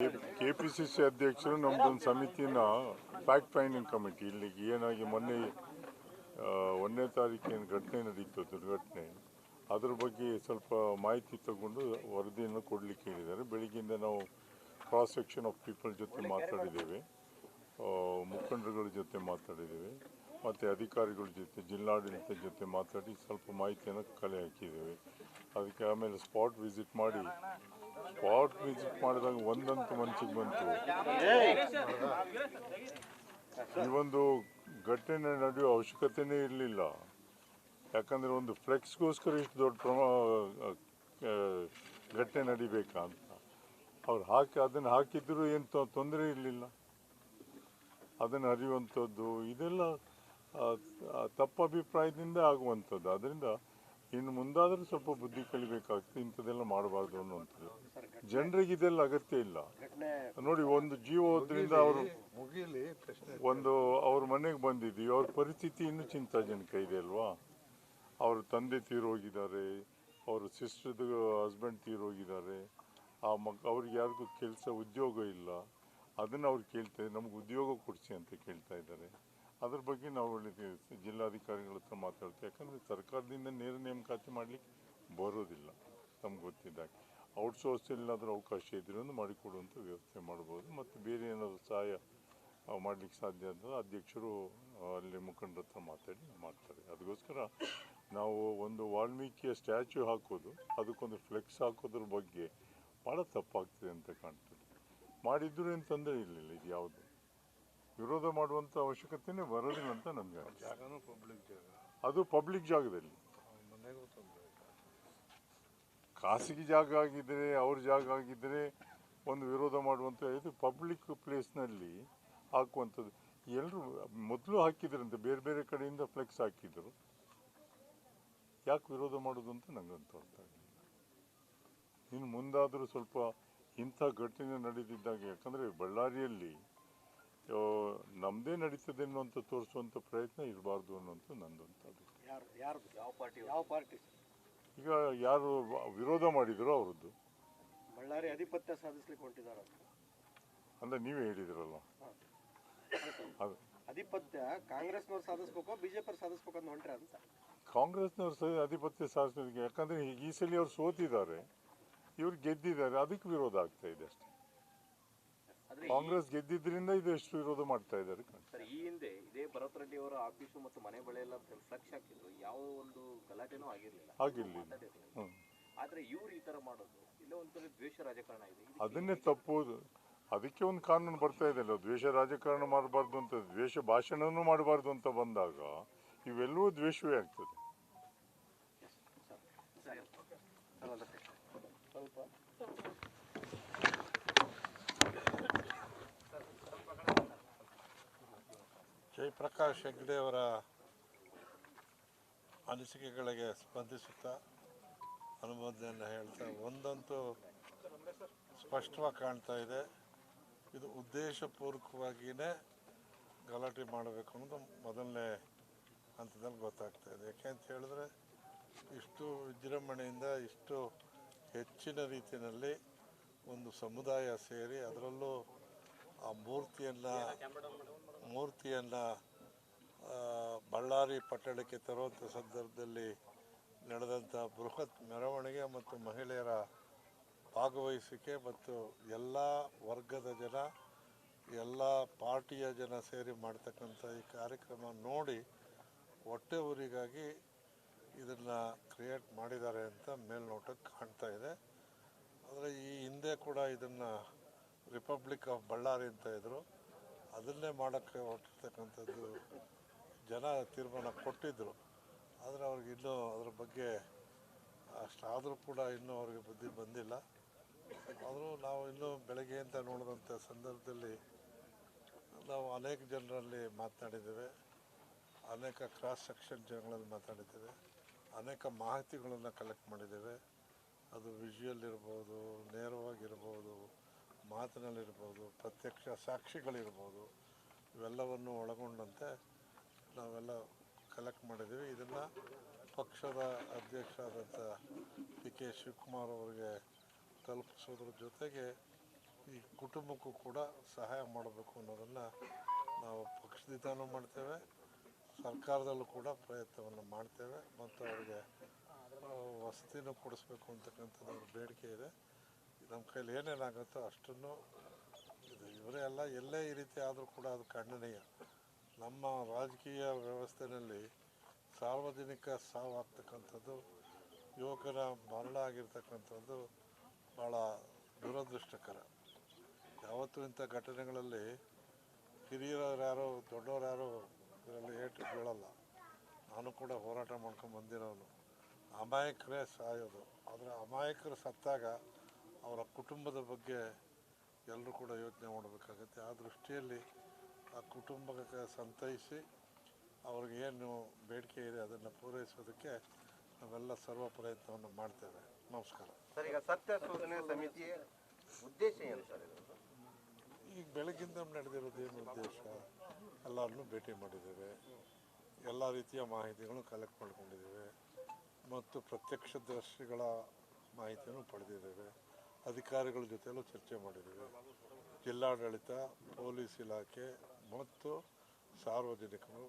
KPCC ಅಧ್ಯಕ್ಷರು ನಮ್ದೊಂದು ಸಮಿತಿನ fact finding committee ಇಲ್ಲಿಗೆ ಏನಾಗಿ ಮೊನ್ನೆ 1ನೇ ತಾರೀಕಿನ ಘಟನೆ ನಡೀತು, ದುರ್ಘಟನೆ. ಅದ್ರ ಬಗ್ಗೆ ಸ್ವಲ್ಪ ಮಾಹಿತಿ ತಗೊಂಡು ವರದಿಯನ್ನು ಕೊಡಲಿಕ್ಕೆ ಹೇಳಿದ್ದಾರೆ. ಬೆಳಿಗ್ಗೆಯಿಂದ ನಾವು ಕ್ರಾಸ್ ಸೆಕ್ಷನ್ ಆಫ್ ಪೀಪಲ್ ಜೊತೆ ಮಾತಾಡಿದ್ದೇವೆ, ಮುಖಂಡರುಗಳ ಜೊತೆ ಮಾತಾಡಿದ್ದೇವೆ, ಮತ್ತು ಅಧಿಕಾರಿಗಳ ಜೊತೆ, ಜಿಲ್ಲಾಡಳಿತ ಜೊತೆ ಮಾತಾಡಿ ಸ್ವಲ್ಪ ಮಾಹಿತಿಯನ್ನು ಕಲೆ ಹಾಕಿದ್ದೇವೆ. ಅದಕ್ಕೆ ಆಮೇಲೆ ಸ್ಪಾಟ್ ವಿಸಿಟ್ ಮಾಡಿದಾಗ ಒಂದಂತೂ ಮನಸ್ಸಿಗೆ ಬಂತು, ಈ ಒಂದು ಘಟನೆ ನಡೆಯುವ ಅವಶ್ಯಕತೆಯೇ ಇರಲಿಲ್ಲ. ಯಾಕಂದರೆ ಒಂದು ಫ್ಲೆಕ್ಸ್ಗೋಸ್ಕರ ಇಷ್ಟು ದೊಡ್ಡ ಘಟನೆ ನಡಿಬೇಕಾ ಅಂತ ಅವ್ರು ಅದನ್ನು ಹಾಕಿದ್ರು ಏನು ತೊಂದರೆ ಇರಲಿಲ್ಲ. ಅದನ್ನು ಅರಿಯುವಂಥದ್ದು ಇದೆಲ್ಲ ತಪ್ಪು ಅಭಿಪ್ರಾಯದಿಂದ ಆಗುವಂಥದ್ದು. ಅದರಿಂದ ಇನ್ನು ಮುಂದಾದರೂ ಸ್ವಲ್ಪ ಬುದ್ಧಿ ಕಲಿಬೇಕಾಗ್ತದೆ, ಇಂಥದ್ದೆಲ್ಲ ಮಾಡಬಾರ್ದು ಅನ್ನುವಂಥದ್ದು. ಜನರಿಗೆ ಇದೆಲ್ಲ ಅಗತ್ಯ ಇಲ್ಲ. ನೋಡಿ, ಒಂದು ಜೀವ ಹೋದ್ರಿಂದ ಅವರು ಅವ್ರ ಮನೆಗೆ ಬಂದಿದ್ದೀವಿ, ಅವ್ರ ಪರಿಸ್ಥಿತಿ ಇನ್ನೂ ಚಿಂತಾಜನಕ ಇದೆ ಅಲ್ವಾ. ಅವ್ರ ತಂದೆ ತೀರೋಗಿದ್ದಾರೆ, ಅವ್ರ ಸಿಸ್ಟರ್ದು ಹಸ್ಬೆಂಡ್ ತೀರೋಗಿದ್ದಾರೆ, ಅವ್ರಿಗೆ ಯಾರಿಗೂ ಕೆಲಸ ಉದ್ಯೋಗ ಇಲ್ಲ. ಅದನ್ನು ಅವ್ರು ಕೇಳ್ತಾ ಇದ್ದಾರೆ, ನಮ್ಗೆ ಉದ್ಯೋಗ ಕೊಡಿಸಿ ಅಂತ ಕೇಳ್ತಾ ಇದ್ದಾರೆ. ಅದ್ರ ಬಗ್ಗೆ ನಾವು ಜಿಲ್ಲಾಧಿಕಾರಿಗಳ ಹತ್ರ ಮಾತಾಡ್ತೀವಿ. ಯಾಕಂದರೆ ಸರ್ಕಾರದಿಂದ ನೇರ ನೇಮಕಾತಿ ಮಾಡಲಿಕ್ಕೆ ಬರೋದಿಲ್ಲ, ನಮ್ಗೆ ಗೊತ್ತಿದ್ದಾಗ. ಔಟ್ಸೋರ್ಸ್ ಎಲ್ಲಾದರೂ ಅವಕಾಶ ಇದ್ರೂ ಮಾಡಿಕೊಡುವಂಥ ವ್ಯವಸ್ಥೆ ಮಾಡ್ಬೋದು. ಮತ್ತು ಬೇರೆ ಏನಾದರೂ ಸಹಾಯ ಮಾಡಲಿಕ್ಕೆ ಸಾಧ್ಯ ಅಂದರೆ ಅಧ್ಯಕ್ಷರು ಅಲ್ಲಿ ಮುಖಂಡರ ಹತ್ರ ಮಾಡ್ತಾರೆ. ಅದಕ್ಕೋಸ್ಕರ ನಾವು ಒಂದು ವಾಲ್ಮೀಕಿಯ ಸ್ಟ್ಯಾಚ್ಯೂ ಹಾಕೋದು, ಅದಕ್ಕೊಂದು ಫ್ಲೆಕ್ಸ್ ಹಾಕೋದ್ರ ಬಗ್ಗೆ ಭಾಳ ತಪ್ಪಾಗ್ತದೆ ಅಂತ ಕಾಣ್ತದೆ. ಮಾಡಿದ್ರೂ ಏನು ತೊಂದರೆ ಇರಲಿಲ್ಲ. ಇದು ಯಾವುದು ವಿರೋಧ ಮಾಡುವಂಥ ಅವಶ್ಯಕತೆಯೇ ಬರೋದಿಲ್ಲ ಅಂತ ನಮಗೆ. ಅದು ಪಬ್ಲಿಕ್ ಜಾಗದಲ್ಲಿ, ಖಾಸಗಿ ಜಾಗ ಆಗಿದ್ದರೆ, ಅವ್ರ ಜಾಗ ಆಗಿದ್ದರೆ ಒಂದು ವಿರೋಧ ಮಾಡುವಂಥ, ಇದು ಪಬ್ಲಿಕ್ ಪ್ಲೇಸ್ನಲ್ಲಿ ಹಾಕುವಂಥದ್ದು. ಎಲ್ಲರೂ ಮೊದಲು ಹಾಕಿದ್ರಂತೆ, ಬೇರೆ ಬೇರೆ ಕಡೆಯಿಂದ ಫ್ಲೆಕ್ಸ್ ಹಾಕಿದ್ರು, ಯಾಕೆ ವಿರೋಧ ಮಾಡೋದು ಅಂತ ನಂಗಂತೂ ಅರ್ಥ ಆಗಲಿಲ್ಲ. ಇನ್ನು ಮುಂದಾದರೂ ಸ್ವಲ್ಪ ಇಂಥ ಘಟನೆ ನಡೆದಿದ್ದಾಗ, ಯಾಕಂದರೆ ಬಳ್ಳಾರಿಯಲ್ಲಿ ನಮ್ಮದೇ ನಡೀತದೆ ಅನ್ನುವಂಥ ತೋರಿಸುವಂಥ ಪ್ರಯತ್ನ ಇರಬಾರ್ದು ಅನ್ನುವಂಥ ನಂದೊಂದು ಅಭಿಪ್ರಾಯ. ಈಗ ಯಾರು ವಿರೋಧ ಮಾಡಿದ್ರು ಅವರದ್ದು ಬಳ್ಳಾರಿ ಅಧಿಪತ್ಯ ಸಾಧಿಸ್ಲಿಕ್ಕೆ ಹೊಂಟಿದ್ದಾರೆ ಅಂದರೆ ನೀವೇ ಹೇಳಿದ್ರಲ್ಲ. ಅದು ಅಧಿಪತ್ಯ ಕಾಂಗ್ರೆಸ್ನವ್ರು ಸಾಧಿಸ್ಬೇಕು, ಬಿಜೆಪಿ ಸಾಧಿಸ್ಬೇಕು ಅಂತ ಹೊಂಟ್ರೆ ಅಂತ. ಕಾಂಗ್ರೆಸ್ನವ್ರು ಅಧಿಪತ್ಯ ಸಾಧಿಸೋದಕ್ಕೆ, ಯಾಕಂದರೆ ಈ ಸಲ ಅವ್ರು ಸೋತಿದ್ದಾರೆ, ಇವ್ರು ಗೆದ್ದಿದ್ದಾರೆ, ಅದಕ್ಕೆ ವಿರೋಧ ಆಗ್ತಾ ಇದೆ ಅಷ್ಟೇ. ಕಾಂಗ್ರೆಸ್ ಗೆದ್ದಿದ್ರಿಂದ ಇದು ಎಷ್ಟು ವಿರೋಧ ಮಾಡ್ತಾ ಇದ್ದಾರೆ. ಈ ಹಿಂದೆ ಇದೇ ಭರತ್ ರೆಡ್ಡಿ ಅವರ ಆಫೀಸು ಮತ್ತು ಮನೆ ಬಳಿ ಎಲ್ಲ ಫ್ಲೆಕ್ಸ್ ಹಾಕಿದ್ರು, ಯಾವ ಒಂದು ಗಲಾಟೆನೂ ಆಗಿರಲಿಲ್ಲ. ಆದ್ರೆ ಇವ್ರು ಈ ತರ ಮಾಡೋದು ಇಲ್ಲ ಒಂಥರ ದ್ವೇಷ ರಾಜಕಾರಣ ಇದೆ. ಅದನ್ನೇ ತಪ್ಪುವುದು. ಅದಕ್ಕೆ ಒಂದು ಕಾನೂನು ಬರ್ತಾ ಇದೆ ಅಲ್ಲ, ದ್ವೇಷ ರಾಜಕಾರಣ ಮಾಡಬಾರ್ದು ಅಂತ, ದ್ವೇಷ ಭಾಷಣನೂ ಮಾಡಬಾರ್ದು ಅಂತ ಬಂದಾಗ ಇವೆಲ್ಲವೂ ದ್ವೇಷವೇ ಆಗ್ತದೆ. ಜಯಪ್ರಕಾಶ್ ಹೆಗ್ಡೆ ಅವರ ಅನಿಸಿಕೆಗಳಿಗೆ ಸ್ಪಂದಿಸುತ್ತಾ ಅನುಮೋದನೆಯನ್ನು ಹೇಳ್ತಾ, ಒಂದಂತೂ ಸ್ಪಷ್ಟವಾಗಿ ಕಾಣ್ತಾ ಇದೆ, ಇದು ಉದ್ದೇಶಪೂರ್ವಕವಾಗಿಯೇ ಗಲಾಟೆ ಮಾಡಬೇಕು ಅನ್ನೋದು ಮೊದಲನೇ ಹಂತದಲ್ಲಿ ಗೊತ್ತಾಗ್ತಾ ಇದೆ. ಯಾಕೆ ಅಂತ ಹೇಳಿದ್ರೆ, ಇಷ್ಟು ವಿಜೃಂಭಣೆಯಿಂದ ಇಷ್ಟು ಹೆಚ್ಚಿನ ರೀತಿಯಲ್ಲಿ ಒಂದು ಸಮುದಾಯ ಸೇರಿ, ಅದರಲ್ಲೂ ಆ ಮೂರ್ತಿಯನ್ನು ಬಳ್ಳಾರಿ ಪಟ್ಟಣಕ್ಕೆ ತರುವಂಥ ಸಂದರ್ಭದಲ್ಲಿ ನಡೆದಂಥ ಬೃಹತ್ ಮೆರವಣಿಗೆ ಮತ್ತು ಮಹಿಳೆಯರ ಭಾಗವಹಿಸಿಕೆ ಮತ್ತು ಎಲ್ಲ ವರ್ಗದ ಜನ, ಎಲ್ಲ ಪಾರ್ಟಿಯ ಜನ ಸೇರಿ ಮಾಡ್ತಕ್ಕಂಥ ಈ ಕಾರ್ಯಕ್ರಮ ನೋಡಿ ಹೊಟ್ಟೆ ಊರಿಗಾಗಿ ಇದನ್ನು ಕ್ರಿಯೇಟ್ ಮಾಡಿದ್ದಾರೆ ಅಂತ ಮೇಲ್ನೋಟಕ್ಕೆ ಕಾಣ್ತಾ ಇದೆ. ಆದರೆ ಈ ಹಿಂದೆ ಕೂಡ ಇದನ್ನು ರಿಪಬ್ಲಿಕ್ ಆಫ್ ಬಳ್ಳಾರಿ ಅಂತ ಇದ್ದರು, ಅದನ್ನೇ ಮಾಡೋಕ್ಕೆ ಹೊರಟಿರ್ತಕ್ಕಂಥದ್ದು ಜನ ತೀರ್ಮಾನ ಕೊಟ್ಟಿದ್ದರು. ಆದರೆ ಅವ್ರಿಗೆ ಇನ್ನೂ ಅದ್ರ ಬಗ್ಗೆ ಅಷ್ಟಾದರೂ ಕೂಡ ಇನ್ನೂ ಅವ್ರಿಗೆ ಬುದ್ಧಿ ಬಂದಿಲ್ಲ. ಆದರೂ ನಾವು ಇನ್ನೂ ಬೆಳಗ್ಗೆಯಿಂದ ನೋಡಿದಂಥ ಸಂದರ್ಭದಲ್ಲಿ ನಾವು ಅನೇಕ ಜನರಲ್ಲಿ ಮಾತನಾಡಿದ್ದೇವೆ, ಅನೇಕ ಕ್ರಾಸ್ ಸೆಕ್ಷನ್ ಜನಗಳಲ್ಲಿ ಮಾತಾಡಿದ್ದೇವೆ, ಅನೇಕ ಮಾಹಿತಿಗಳನ್ನು ಕಲೆಕ್ಟ್ ಮಾಡಿದ್ದೇವೆ. ಅದು ವಿಜುವಲ್ ಇರ್ಬೋದು, ನೇರವಾಗಿರ್ಬೋದು, ಮಾತಿನಲ್ಲಿರ್ಬೋದು, ಪ್ರತ್ಯಕ್ಷ ಸಾಕ್ಷಿಗಳಿರ್ಬೋದು, ಇವೆಲ್ಲವನ್ನು ಒಳಗೊಂಡಂತೆ ನಾವೆಲ್ಲ ಕಲೆಕ್ಟ್ ಮಾಡಿದ್ದೀವಿ. ಇದನ್ನು ಪಕ್ಷದ ಅಧ್ಯಕ್ಷರಾದಂಥ ಡಿ ಕೆ ಶಿವಕುಮಾರ್ ಅವರಿಗೆ ತಲುಪಿಸೋದ್ರ ಜೊತೆಗೆ ಈ ಕುಟುಂಬಕ್ಕೂ ಕೂಡ ಸಹಾಯ ಮಾಡಬೇಕು ಅನ್ನೋದನ್ನು ನಾವು ಪಕ್ಷದಿಂದನೂ ಮಾಡ್ತೇವೆ, ಸರ್ಕಾರದಲ್ಲೂ ಕೂಡ ಪ್ರಯತ್ನವನ್ನು ಮಾಡ್ತೇವೆ ಮತ್ತು ಅವರಿಗೆ ವಸತಿನೂ ಕೊಡಿಸ್ಬೇಕು ಅಂತಕ್ಕಂಥದ್ದು ಅವ್ರ ಬೇಡಿಕೆ ಇದೆ. ನಮ್ಮ ಕೈಲಿ ಏನೇನಾಗುತ್ತೋ ಅಷ್ಟನ್ನು ಇವರೇ ಎಲ್ಲ ಎಲ್ಲೇ ಈ ರೀತಿ ಆದರೂ ಕೂಡ ಅದು ಖಂಡನೀಯ. ನಮ್ಮ ರಾಜಕೀಯ ವ್ಯವಸ್ಥೆಯಲ್ಲಿ ಸಾರ್ವಜನಿಕ ಸಾವಾಗ್ತಕ್ಕಂಥದ್ದು, ಯುವಕರ ಮರಣ ಆಗಿರ್ತಕ್ಕಂಥದ್ದು ಭಾಳ ದುರದೃಷ್ಟಕರ. ಯಾವತ್ತೂ ಇಂಥ ಘಟನೆಗಳಲ್ಲಿ ಹಿರಿಯರು ಯಾರೋ ದೊಡ್ಡವರು ಯಾರೋ ಇದರಲ್ಲಿ ಏಟು ಬೀಳಲ್ಲ. ನಾನು ಕೂಡ ಹೋರಾಟ ಮಾಡ್ಕೊಂಡು ಬಂದಿರೋನು. ಅಮಾಯಕರೇ ಸಾಯೋದು. ಆದರೆ ಅಮಾಯಕರು ಸತ್ತಾಗ ಅವರ ಕುಟುಂಬದ ಬಗ್ಗೆ ಎಲ್ಲರೂ ಕೂಡ ಯೋಚನೆ ಮಾಡಬೇಕಾಗುತ್ತೆ. ಆ ದೃಷ್ಟಿಯಲ್ಲಿ ಆ ಕುಟುಂಬಕ್ಕೆ ಸಂತೈಸಿ ಅವ್ರಿಗೆ ಏನು ಬೇಡಿಕೆ ಇದೆ ಅದನ್ನು ಪೂರೈಸೋದಕ್ಕೆ ನಾವೆಲ್ಲ ಸರ್ವ ಪ್ರಯತ್ನವನ್ನು ಮಾಡ್ತೇವೆ. ನಮಸ್ಕಾರ ಸರ್. ಈಗ ಸತ್ಯ ಶೋಧನೆ ಸಮಿತಿಯ ಉದ್ದೇಶ ಏನು ಸರ್? ಈಗ ಬೆಳಗ್ಗಿಂದ ನಡೆದಿರೋದೇನು ಉದ್ದೇಶ? ಎಲ್ಲರನ್ನೂ ಭೇಟಿ ಮಾಡಿದ್ದೇವೆ, ಎಲ್ಲ ರೀತಿಯ ಮಾಹಿತಿಗಳನ್ನು ಕಲೆಕ್ಟ್ ಮಾಡ್ಕೊಂಡಿದ್ದೇವೆ ಮತ್ತು ಪ್ರತ್ಯಕ್ಷದರ್ಶಿಗಳ ಮಾಹಿತಿಯನ್ನು ಪಡೆದಿದ್ದೇವೆ. ಅಧಿಕಾರಿಗಳ ಜೊತೆಯಲ್ಲೂ ಚರ್ಚೆ ಮಾಡಿದ್ದೇವೆ. ಜಿಲ್ಲಾಡಳಿತ, ಪೊಲೀಸ್ ಇಲಾಖೆ ಮತ್ತು ಸಾರ್ವಜನಿಕರು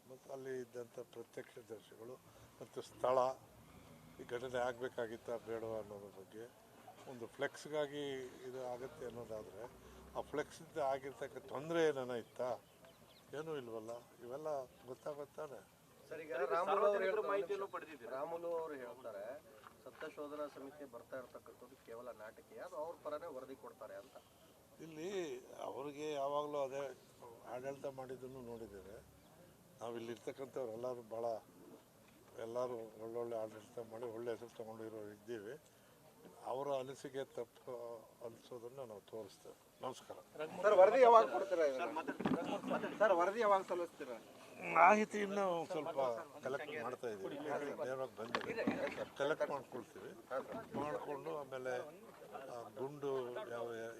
ಮತ್ತು ಅಲ್ಲಿ ಇದ್ದಂಥ ಪ್ರತ್ಯಕ್ಷದರ್ಶಿಗಳು ಮತ್ತು ಸ್ಥಳ, ಈ ಘಟನೆ ಆಗಬೇಕಾಗಿತ್ತಾ ಬೇಡವಾ ಅನ್ನೋದ್ರ ಬಗ್ಗೆ ಒಂದು ಫ್ಲೆಕ್ಸ್ಗಾಗಿ ಇದು ಆಗುತ್ತೆ ಅನ್ನೋದಾದರೆ ಆ ಫ್ಲೆಕ್ಸಿಂದ ಆಗಿರ್ತಕ್ಕ ತೊಂದರೆ ಏನಾನ ಇತ್ತಾ? ಏನೂ ಇಲ್ವಲ್ಲ. ಇವೆಲ್ಲ ಗೊತ್ತಾಗುತ್ತಾನೆ. ಸರ್, ಈಗ ರಾಮುಲು ಅವರು ಹೇಳ್ತಾರೆ ಸತ್ಯ ಶೋಧನಾ ಸಮಿತಿ ಬರ್ತಾ ಇರ್ತಕ್ಕಂಥದ್ದು ಕೇವಲ ನಾಟಕೀಯ, ಅದು ಅವ್ರ ಪರನೇ ವರದಿ ಕೊಡ್ತಾರೆ ಅಂತ. ಇಲ್ಲಿ ಅವ್ರಿಗೆ ಯಾವಾಗಲೂ ಅದೇ ಆಡಳಿತ ಮಾಡಿದ್ದನ್ನು ನೋಡಿದ್ದೇವೆ ನಾವು. ಇಲ್ಲಿರ್ತಕ್ಕಂಥವ್ರು ಎಲ್ಲರೂ ಒಳ್ಳೊಳ್ಳೆ ಆಡಳಿತ ಮಾಡಿ ಒಳ್ಳೆ ಹೆಸರು ತೊಗೊಂಡಿರೋರು ಇದ್ದೀವಿ. ಅವರ ಅನಿಸಿಕೆ ತಪ್ಪು ಅನಿಸೋದನ್ನು ನಾವು ತೋರಿಸ್ತೇವೆ. ನಮಸ್ಕಾರ ಸರ್. ವರದಿ ಯಾವಾಗ ಕೊಡ್ತೀರಾ ಸರ್? ವರದಿ ಯಾವಾಗ ಸಲ್ಲಿಸ್ತೀರಾ? ಮಾಹಿತಿಯನ್ನು ಸ್ವಲ್ಪ ಕಲೆಕ್ಟ್ ಮಾಡ್ತಾ ಇದ್ದೀವಿ. ನೇರವಾಗಿ ಬಂದಿದೆ, ಕಲೆಕ್ಟ್ ಮಾಡ್ಕೊಳ್ತೀವಿ. ಮಾಡಿಕೊಂಡು ಆಮೇಲೆ ಗುಂಡು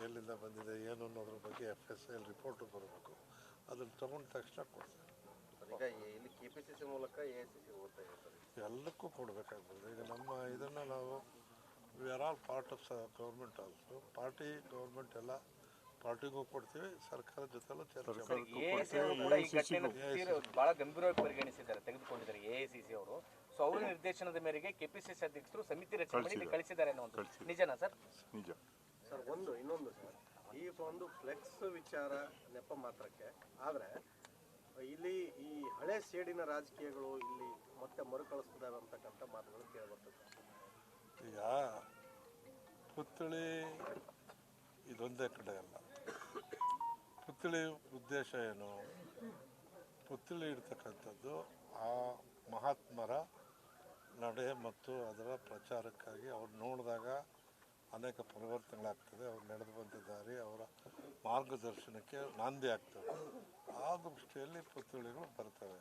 ಎಲ್ಲಿಂದ ಬಂದಿದೆ ಏನು ಅನ್ನೋದ್ರ ಬಗ್ಗೆ FSL ರಿಪೋರ್ಟು ಬರಬೇಕು. ಅದನ್ನು ತೊಗೊಂಡ ತಕ್ಷಣ ಕೊಡ್ತೇವೆ. ಈಗ ಇಲ್ಲಿ KPCC ಮೂಲಕ AICC ಹೋಗ್ತಾ ಇದೆ ಸರ್. ಎಲ್ಲಕ್ಕೂ ಕೊಡಬೇಕಾಗ್ತದೆ. ಈಗ ನಮ್ಮ ಇದನ್ನು ನಾವು we are all part of government also. Government ಎಲ್ಲ ಪಾರ್ಟಿಗೂ ಕೊಡ್ತೀವಿ, ಸರ್ಕಾರದ ಜೊತೆಲೂ ಚರ್ಚೆ ಬಹಳ ಗಂಭೀರವಾಗಿ ಪರಿಗಣಿಸಿದ್ದಾರೆ, ತೆಗೆದುಕೊಂಡಿದ್ದಾರೆ AICC ಅವರು. ಸೊ ಅವರ ನಿರ್ದೇಶನದ ಮೇರೆಗೆ KPCC ಅಧ್ಯಕ್ಷರು ಸಮಿತಿ ರಚನೆ ಮಾಡಿ ಕಳಿಸಿದ್ದಾರೆ ಅನ್ನೋದು ನಿಜನಾ ಸರ್? ನಿಜ ಸರ್. ಇನ್ನೊಂದು ಸರ್, ಈ ಒಂದು ಫ್ಲೆಕ್ಸ್ ವಿಚಾರ ನೆಪ ಮಾತ್ರಕ್ಕೆ ಆದರೆ ಇಲ್ಲಿ ಈ ಹಳೆ ಸೇಡಿನ ರಾಜಕೀಯಗಳು ಇಲ್ಲಿ ಮತ್ತೆ ಮರುಕಳಿಸ್ತದಾವೆ ಅಂತಕ್ಕಂಥ ಮಾತುಗಳು ಕೇಳಿಬರ್ತದೆ. ಈಗ ಪುತ್ಥಳಿ ಇದೊಂದೇ ಕಡೆ ಅಲ್ಲ. ಪುತ್ಥಳಿ ಉದ್ದೇಶ ಏನು? ಪುತ್ಥಳಿ ಇಡ್ತಕ್ಕಂಥದ್ದು ಆ ಮಹಾತ್ಮರ ನಡೆ ಮತ್ತು ಅದರ ಪ್ರಚಾರಕ್ಕಾಗಿ ಅವ್ರು ನೋಡಿದಾಗ ಅನೇಕ ಪರಿವರ್ತನೆಗಳಾಗ್ತದೆ. ಅವ್ರು ನಡೆದು ಬಂದ ದಾರಿ ಅವರ ಮಾರ್ಗದರ್ಶನಕ್ಕೆ ನಾಂದಿ ಆಗ್ತವೆ. ಆ ದೃಷ್ಟಿಯಲ್ಲಿ ಪುತ್ಥಳಿಗಳು ಬರ್ತವೆ.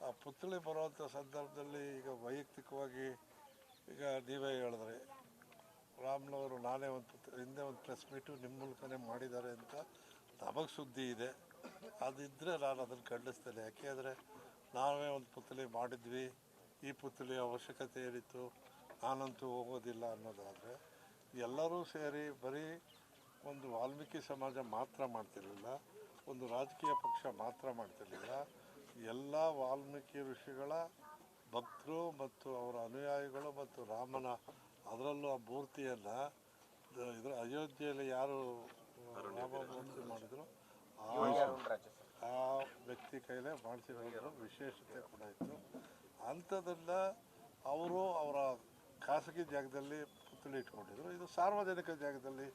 ಆ ಪುತ್ಥಳಿ ಬರುವಂಥ ಸಂದರ್ಭದಲ್ಲಿ ಈಗ ವೈಯಕ್ತಿಕವಾಗಿ ಈಗ ನೀವೇ ಹೇಳಿದ್ರಿ, ರಾಮ್ನವರು ನಾನೇ ಹಿಂದೆ ಒಂದು ಪ್ರೆಸ್ ಮೀಟು ನಿಮ್ಮ ಮೂಲಕನೇ ಮಾಡಿದ್ದಾರೆ ಅಂತ ನಮಗೆ ಸುದ್ದಿ ಇದೆ. ಅದಿದ್ದರೆ ನಾನು ಅದನ್ನು ಖಂಡಿಸ್ತೇನೆ. ಯಾಕೆಂದರೆ ನಾವೇ ಒಂದು ಪುತ್ಥಳಿ ಮಾಡಿದ್ವಿ, ಈ ಪುತ್ಥಳಿ ಅವಶ್ಯಕತೆ ಏನಿತ್ತು, ನಾನಂತೂ ಹೋಗೋದಿಲ್ಲ ಅನ್ನೋದಾದರೆ ಎಲ್ಲರೂ ಸೇರಿ ಬರೀ ಒಂದು ವಾಲ್ಮೀಕಿ ಸಮಾಜ ಮಾತ್ರ ಮಾಡ್ತಿರಲಿಲ್ಲ, ಒಂದು ರಾಜಕೀಯ ಪಕ್ಷ ಮಾತ್ರ ಮಾಡ್ತಿರಲಿಲ್ಲ. ಎಲ್ಲ ವಾಲ್ಮೀಕಿ ಋಷಿಗಳ ಭಕ್ತರು ಮತ್ತು ಅವರ ಅನುಯಾಯಿಗಳು ಮತ್ತು ರಾಮನ ಅದರಲ್ಲೂ ಆ ಮೂರ್ತಿಯನ್ನು ಅಯೋಧ್ಯೆಯಲ್ಲಿ ಯಾರು ರಾಮ ಮೂರ್ತಿ ಮಾಡಿದ್ರು ಆ ವ್ಯಕ್ತಿ ಕೈಲೇ ಮಾಡಿಸಿರೋದ್ರ ವಿಶೇಷತೆ ಕೂಡ ಇತ್ತು. ಅಂಥದ್ದನ್ನು ಅವರು ಅವರ ಖಾಸಗಿ ಜಾಗದಲ್ಲಿ ಪುತ್ಥಳಿ ಇಟ್ಕೊಂಡಿದ್ರು. ಇದು ಸಾರ್ವಜನಿಕ ಜಾಗದಲ್ಲಿ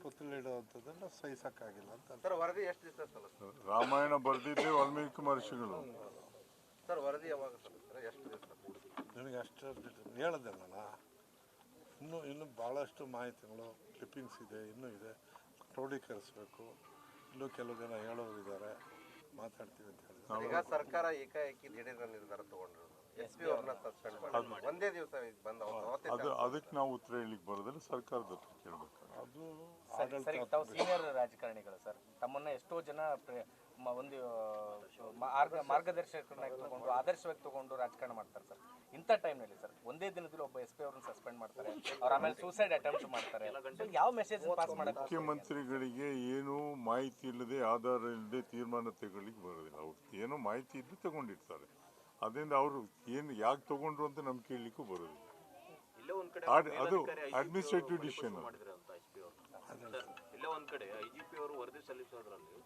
ಪುತ್ಥಳಿ ಇಡುವಂಥದ್ದನ್ನು ಸಹಿಸೋಕ್ಕಾಗಿಲ್ಲ ಅಂತ. ಸರ್, ವರದಿ ಎಷ್ಟು ದಿವಸ ಸಲ್ಲಿಸ್ತಾರೆ? ರಾಮಾಯಣ ಬರೆದಿದ್ದೆ ವಾಲ್ಮೀಕಿ ಮಹರ್ಷಿಗಳು. ಸರ್, ವರದಿ ಯಾವಾಗ ಸಲ್ಲಿಸ್ತಾರೆ? ಎಷ್ಟು ದಿವಸ? ನನಗೆ ಅಷ್ಟು ಹೇಳಿದೆಲ್ಲ. ಇನ್ನೂ ಭಾಳಷ್ಟು ಮಾಹಿತಿಗಳು ಕ್ಲಿಪ್ಪಿಂಗ್ಸ್ ಇದೆ, ಇನ್ನೂ ಇದೆ, ಕ್ರೋಢೀಕರಿಸಬೇಕು. ಇನ್ನೂ ಕೆಲವು ಜನ ಹೇಳೋರಿದ್ದಾರೆ, ಮಾತಾಡ್ತೀವಿ ಅಂತ ಹೇಳಿದ್ರು. ಈಗ ಸರ್ಕಾರ ಏಕಾಏಕಿ ದಿಢೀರ್ ನಿರ್ಧಾರ ತಗೊಂಡಿರೋದು SP ಅವ್ರನ್ನ ಸಸ್ಪೆಂಡ್ ಮಾಡಿ ಒಂದೇ ದಿವಸ ಬಂದ ಅದಕ್ಕೆ ನಾವು ಉತ್ತರ ಹೇಳಲಿಕ್ಕೆ ಬರೋದಿಲ್ಲ, ಸರ್ಕಾರದ ಹತ್ರ ಕೇಳಬೇಕು. ಅದು ಸರಿ, ತಾವು ಸೀನಿಯರ್ ರಾಜಕಾರಣಿಗಳು ಸರ್, ತಮ್ಮನ್ನ ಎಷ್ಟೋ ಜನ ಒಂದು ಮಾರ್ಗದರ್ಶಕರನ್ನಾಗಿ ತಗೊಂಡು ಆದರ್ಶವಾಗಿ ತಗೊಂಡು ರಾಜಕಾರಣ ಮಾಡ್ತಾರೆ ಸರ್. ಇಂಥ ಟೈಮ್ನಲ್ಲಿ ಸರ್ ಒಂದೇ ದಿನದಲ್ಲಿ ಒಬ್ಬ SP ಅವ್ರನ್ನ ಸಸ್ಪೆಂಡ್ ಮಾಡ್ತಾರೆ, ಅವ್ರ ಆಮೇಲೆ ಸೂಸೈಡ್ ಅಟೆಂಪ್ಟ್ ಮಾಡ್ತಾರೆ. ಯಾವ ಮೆಸೇಜ್ ಪಾಸ್ ಮಾಡಕ್ಕೆ ಮುಖ್ಯಮಂತ್ರಿಗಳಿಗೆ ಏನು ಮಾಹಿತಿ ಇಲ್ಲದೆ, ಆಧಾರ ಇಲ್ಲದೆ ತೀರ್ಮಾನ ತಗೊಳ್ಳಿಕ್ಕೆ ಬರೋದಿಲ್ಲ. ಅವ್ರು ಏನೋ ಮಾಹಿತಿ ಇದ್ದು ತಗೊಂಡಿರ್ತಾರೆ, ಅದರಿಂದ ಅವರು ಏನು ಯಾಕೆ ತಗೊಂಡ್ರು ಅಂತ ನಮ್ಗೆ ಕೇಳಲಿಕ್ಕೂ ಬರೋದಿಲ್ಲ. ಅದು ಅಡ್ಮಿನಿಸ್ಟ್ರೇಟಿವ್ ಡಿಸಿಷನ್. ಇಲ್ಲ ಒಂದ್ ಕಡೆ IGP ಅವರು ವರದಿ ಸಲ್ಲಿಸೋದ್ರಲ್ಲಿ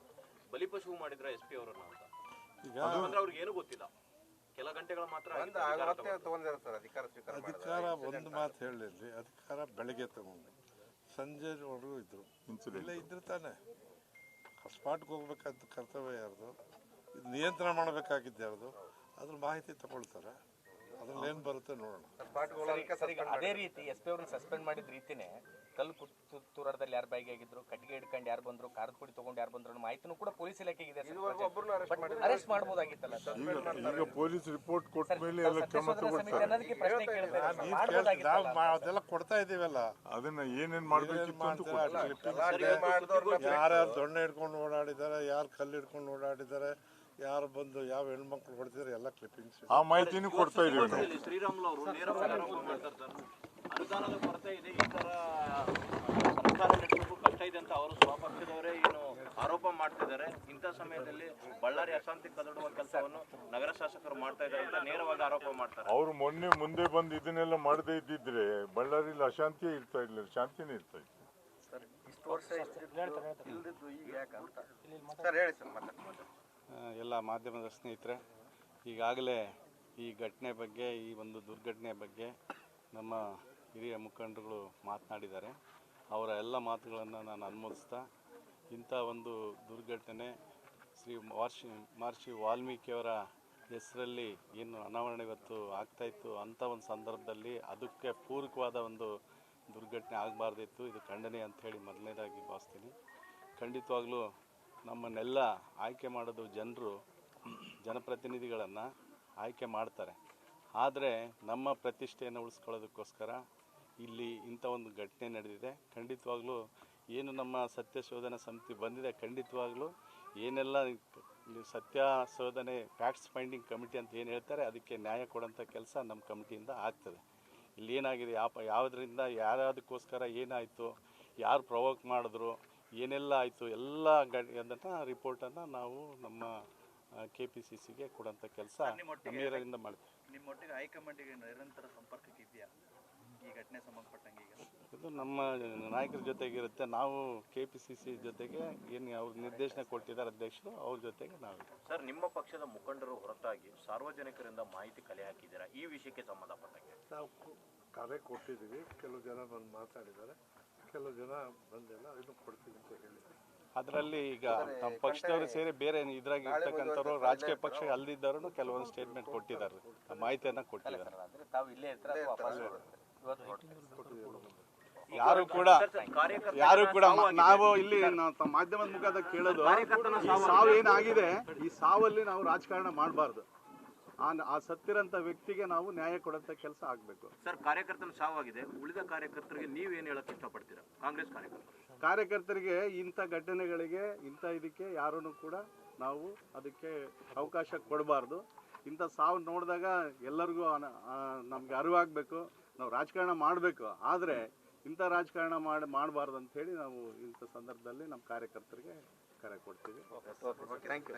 ಬಲಿಪಶು ಮಾಡಿದ್ರ SP ಅವರನ್ನ ಅಂತ. ಈಗ ಅವ್ರಿಗೆ ಏನು ಗೊತ್ತಿಲ್ಲ, ಕೆಲ ಗಂಟೆಗಳ ಮಾತ್ರ ಅಧಿಕಾರ ಒಂದು ಮಾತು ಹೇಳಿದ್ರಿ, ಅಧಿಕಾರ ಬೆಳಗ್ಗೆ ತಗೊಂಡು ಸಂಜೆವರೆಗೂ ಇದ್ರು, ಇಲ್ಲೇ ಇದ್ರು ತಾನೆ. ಸ್ಪಾಟ್ಗೆ ಹೋಗ್ಬೇಕಾದ ಕರ್ತವ್ಯ ಯಾರ್ದು, ಇದು ನಿಯಂತ್ರಣ ಮಾಡಬೇಕಾಗಿದ್ದು ಯಾರ್ದು, ಅದ್ರ ಮಾಹಿತಿ ತಗೊಳ್ತಾರೆ. ಅದ್ರಲ್ಲಿ ಏನು ಬರುತ್ತೆ ನೋಡೋಣ. ಅದೇ ರೀತಿ SP ಅವ್ರನ್ನ ಸಸ್ಪೆಂಡ್ ಮಾಡಿದ ರೀತಿನೇ ಕಲ್ಲು ತೂರಾಟದಲ್ಲಿ ಯಾರು ಭಾಗಿಯಾಗಿದ್ರು, ಕಟ್ಟಿಗೆ ಹಿಡ್ಕೊಂಡು ಯಾರು ಬಂದ್ರು, ಖಾರದ ಪುಡಿ ತಗೊಂಡು ಯಾರು ಬಂದ್ರು ಮಾಹಿತಿನೂ ಕೂಡ ಪೊಲೀಸ್ ಇಲಾಖೆಗೆ ಇದೆ. ಅರೆಸ್ಟ್ ಮಾಡಬಹುದಾಗಿತ್ತಲ್ಲ ಸರ್. ಈಗ ಪೊಲೀಸ್ ರಿಪೋರ್ಟ್ ಕೊಟ್ಟ ಮೇಲೆ ಎಲ್ಲ ಕ್ರಮ ತಗೊಳ್ತಾರೆ. ಅನ್ನೋದಕ್ಕೆ ಪ್ರಶ್ನೆ ಕೇಳ್ತಾರೆ. ಅದೆಲ್ಲ ಕೊಡ್ತಾ ಇದೀವಲ್ಲ, ಅದನ್ನ ಏನೇನ್ ಮಾಡ್ಬೇಕಿತ್ತು ಅಂತ ಯಾರ್ಯಾರು ದೊಣ್ಣೆ ಹಿಡ್ಕೊಂಡು ಓಡಾಡಿದ್ದಾರೆ, ಯಾರು ಕಲ್ಲು ಹಿಡ್ಕೊಂಡು ಓಡಾಡಿದ್ದಾರೆ, ಯಾರು ಬಂದು ಯಾವ ಹೆಣ್ಮಕ್ಳು ಹೊಡೆದಿದ್ದಾರೆ, ಎಲ್ಲ ಕ್ಲಿಪ್ಪಿಂಗ್ಸ್ ಆ ಮಾಹಿತಿನೂ ಕೊಡ್ತಾ ಇದೀವಿ. ಶ್ರೀರಾಮುಲು ಅವರು ನೇರವಾಗಿ ಆರೋಪ ಮಾಡ್ತಾರೆ ಸರ್, ಅನುದಾನದ ಕೊರತೆ ಇದೆ, ಈ ತರ ಸರ್ಕಾರ ನಡೆಸೋಕ್ಕೂ ಕಷ್ಟ ಇದೆ ಅಂತ ಅವರು ಸ್ವಪಕ್ಷದವರೇ ಏನು ಆರೋಪ ಮಾಡ್ತಿದ್ದಾರೆ. ಇಂಥ ಸಮಯದಲ್ಲಿ ಬಳ್ಳಾರಿ ಅಶಾಂತಿ ಕದಡುವ ಕೆಲಸವನ್ನು ನಗರ ಶಾಸಕರು ಮಾಡ್ತಾ ಇದ್ದಾರೆ ಅಂತ ನೇರವಾಗಿ ಆರೋಪ ಮಾಡ್ತಾರೆ. ಅವರು ಮೊನ್ನೆ ಮುಂದೆ ಬಂದು ಇದನ್ನೆಲ್ಲ ಮಾಡದೇ ಇದ್ದಿದ್ರೆ ಬಳ್ಳಾರಿಲಿ ಅಶಾಂತಿಯೇ ಇರ್ತಾ ಇಲ್ಲ, ಶಾಂತಿನೇ ಇರ್ತಾ ಇತ್ತು. ಇಷ್ಟು ವರ್ಷ ಇಲ್ದಿದ್ದು ಈಗ ಯಾಕಂತ ಸರ್ ಹೇಳಿ ಸರ್. ಎಲ್ಲ ಮಾಧ್ಯಮದ ಸ್ನೇಹಿತರೆ, ಈಗಾಗಲೇ ಈ ಘಟನೆ ಬಗ್ಗೆ, ಈ ಒಂದು ದುರ್ಘಟನೆ ಬಗ್ಗೆ ನಮ್ಮ ಹಿರಿಯ ಮುಖಂಡರುಗಳು ಮಾತನಾಡಿದ್ದಾರೆ. ಅವರ ಎಲ್ಲ ಮಾತುಗಳನ್ನು ನಾನು ಅನುಮೋದಿಸ್ತಾ, ಇಂಥ ಒಂದು ದುರ್ಘಟನೆ ಶ್ರೀ ಮಹರ್ಷಿ ವಾಲ್ಮೀಕಿಯವರ ಹೆಸರಲ್ಲಿ ಏನು ಅನಾವರಣ ಇವತ್ತು ಆಗ್ತಾಯಿತ್ತು, ಅಂಥ ಒಂದು ಸಂದರ್ಭದಲ್ಲಿ ಅದಕ್ಕೆ ಪೂರಕವಾದ ಒಂದು ದುರ್ಘಟನೆ ಆಗಬಾರ್ದಿತ್ತು. ಇದು ಖಂಡನೆ ಅಂಥೇಳಿ ಮೊದಲನೇದಾಗಿ ಭಾವಿಸ್ತೀನಿ. ಖಂಡಿತವಾಗ್ಲೂ ನಮ್ಮನ್ನೆಲ್ಲ ಆಯ್ಕೆ ಮಾಡೋದು ಜನರು, ಜನಪ್ರತಿನಿಧಿಗಳನ್ನು ಆಯ್ಕೆ ಮಾಡ್ತಾರೆ. ಆದರೆ ನಮ್ಮ ಪ್ರತಿಷ್ಠೆಯನ್ನು ಉಳಿಸ್ಕೊಳ್ಳೋದಕ್ಕೋಸ್ಕರ ಇಲ್ಲಿ ಇಂಥ ಒಂದು ಘಟನೆ ನಡೆದಿದೆ. ಖಂಡಿತವಾಗ್ಲೂ ಏನು ನಮ್ಮ ಸತ್ಯ ಶೋಧನಾ ಸಮಿತಿ ಬಂದಿದೆ, ಖಂಡಿತವಾಗ್ಲೂ ಏನೆಲ್ಲ ಸತ್ಯ ಶೋಧನೆ ಫ್ಯಾಕ್ಟ್ಸ್ ಫೈಂಡಿಂಗ್ ಕಮಿಟಿ ಅಂತ ಏನು ಹೇಳ್ತಾರೆ, ಅದಕ್ಕೆ ನ್ಯಾಯ ಕೊಡೋಂಥ ಕೆಲಸ ನಮ್ಮ ಕಮಿಟಿಯಿಂದ ಆಗ್ತದೆ. ಇಲ್ಲಿ ಏನಾಗಿದೆ, ಯಾವುದರಿಂದ ಯಾರ್ಯಾವುದಕ್ಕೋಸ್ಕರ ಏನಾಯಿತು, ಯಾರು ಪ್ರವೋಕ್ ಮಾಡಿದ್ರು, ಏನೆಲ್ಲ ಆಯಿತು, ಎಲ್ಲ ಅದನ್ನು ರಿಪೋರ್ಟನ್ನು ನಾವು ನಮ್ಮ KPCCಗೆ ಕೊಡೋಂಥ ಕೆಲಸ ನಮ್ಮೆಲ್ಲರಿಂದ ಮಾಡ್ತೀವಿ. ನಿಮ್ಮೊಟ್ಟಿಗೆ ಹೈಕಮಾಂಡಿಗೆ ನಿರಂತರ ಸಂಪರ್ಕಕ್ಕೆ ಇದೆಯಾ ಈ ಘಟನೆ ಸಂಬಂಧಪಟ್ಟಂಗೆ? ಇದು ನಮ್ಮ ನಾಯಕರ ಜೊತೆಗಿರುತ್ತೆ. ನಾವು KPCC ಜೊತೆಗೆ ಏನು ಅವ್ರು ನಿರ್ದೇಶನ ಕೊಟ್ಟಿದ್ದಾರೆ ಅಧ್ಯಕ್ಷರು, ಅವ್ರ ಜೊತೆಗೆ ನಾವು. ಸರ್, ನಿಮ್ಮ ಪಕ್ಷದ ಮುಖಂಡರು ಹೊರತಾಗಿ ಸಾರ್ವಜನಿಕರಿಂದ ಮಾಹಿತಿ ಕಲೆ ಹಾಕಿದ್ದೀರಾ ಈ ವಿಷಯಕ್ಕೆ ಸಂಬಂಧಪಟ್ಟಂಗೆ? ನಾವು ಕರೆ ಕೊಟ್ಟಿದ್ದೀವಿ, ಕೆಲವು ಜನ ಬಂದು ಮಾತಾಡಿದ್ದಾರೆ, ಕೆಲವು ಜನ ಬಂದಿಲ್ಲ, ಇದನ್ನು ಕೊಡ್ತೀವಿ ಅಂತ ಹೇಳಿದ್ದಾರೆ. ಅದರಲ್ಲಿ ಈಗ ನಮ್ಮ ಪಕ್ಷದವರು ಸೇರಿ ಬೇರೆ ಇದ್ರಾಗ ಇರ್ತಕ್ಕಂಥವ್ರು ರಾಜಕೀಯ ಪಕ್ಷ ಅಲ್ದಿದ್ದವರು ಕೆಲವೊಂದು ಸ್ಟೇಟ್ಮೆಂಟ್ ಕೊಟ್ಟಿದ್ದಾರೆ, ಮಾಹಿತಿಯನ್ನು ಕೊಟ್ಟಿದ್ದಾರೆ. ತಾವು ಇಲ್ಲೇ ಇರ್ತಾರೆ, ಯಾರು ಕೂಡ ನಾವು ಇಲ್ಲಿ ಮಾಧ್ಯಮದ ಮುಖಾಂತರ ಕೇಳೋದು, ಈ ಸಾವು ಏನಾಗಿದೆ, ಈ ಸಾವಲ್ಲಿ ನಾವು ರಾಜಕಾರಣ ಮಾಡಬಾರ್ದು. ಆ ಸತ್ತಿರಂತ ವ್ಯಕ್ತಿಗೆ ನಾವು ನ್ಯಾಯ ಕೊಡಂತ ಕೆಲಸ ಆಗಬೇಕು. ಸರ್, ಕಾರ್ಯಕರ್ತನ ಸಾವಾಗಿದೆ, ಉಳಿದ ಕಾರ್ಯಕರ್ತರಿಗೆ ನೀವೇನು ಹೇಳಕ್ ಇಷ್ಟಪಡ್ತೀರಾ? ಕಾಂಗ್ರೆಸ್ ಕಾರ್ಯಕರ್ತರಿಗೆ ಇಂಥ ಘಟನೆಗಳಿಗೆ, ಇಂಥ ಇದಕ್ಕೆ ಯಾರೂ ಕೂಡ ನಾವು ಅದಕ್ಕೆ ಅವಕಾಶ ಕೊಡಬಾರ್ದು. ಇಂಥ ಸಾವು ನೋಡಿದಾಗ ಎಲ್ಲರಿಗೂ ನಮಗೆ ಅರಿವಾಗಬೇಕು, ನಾವು ರಾಜಕಾರಣ ಮಾಡಬೇಕು. ಆದರೆ ಇಂಥ ರಾಜಕಾರಣ ಮಾಡಬಾರ್ದು ಅಂಥೇಳಿ ನಾವು ಇಂಥ ಸಂದರ್ಭದಲ್ಲಿ ನಮ್ಮ ಕಾರ್ಯಕರ್ತರಿಗೆ ಕರೆ ಕೊಡ್ತೀವಿ. Thank you.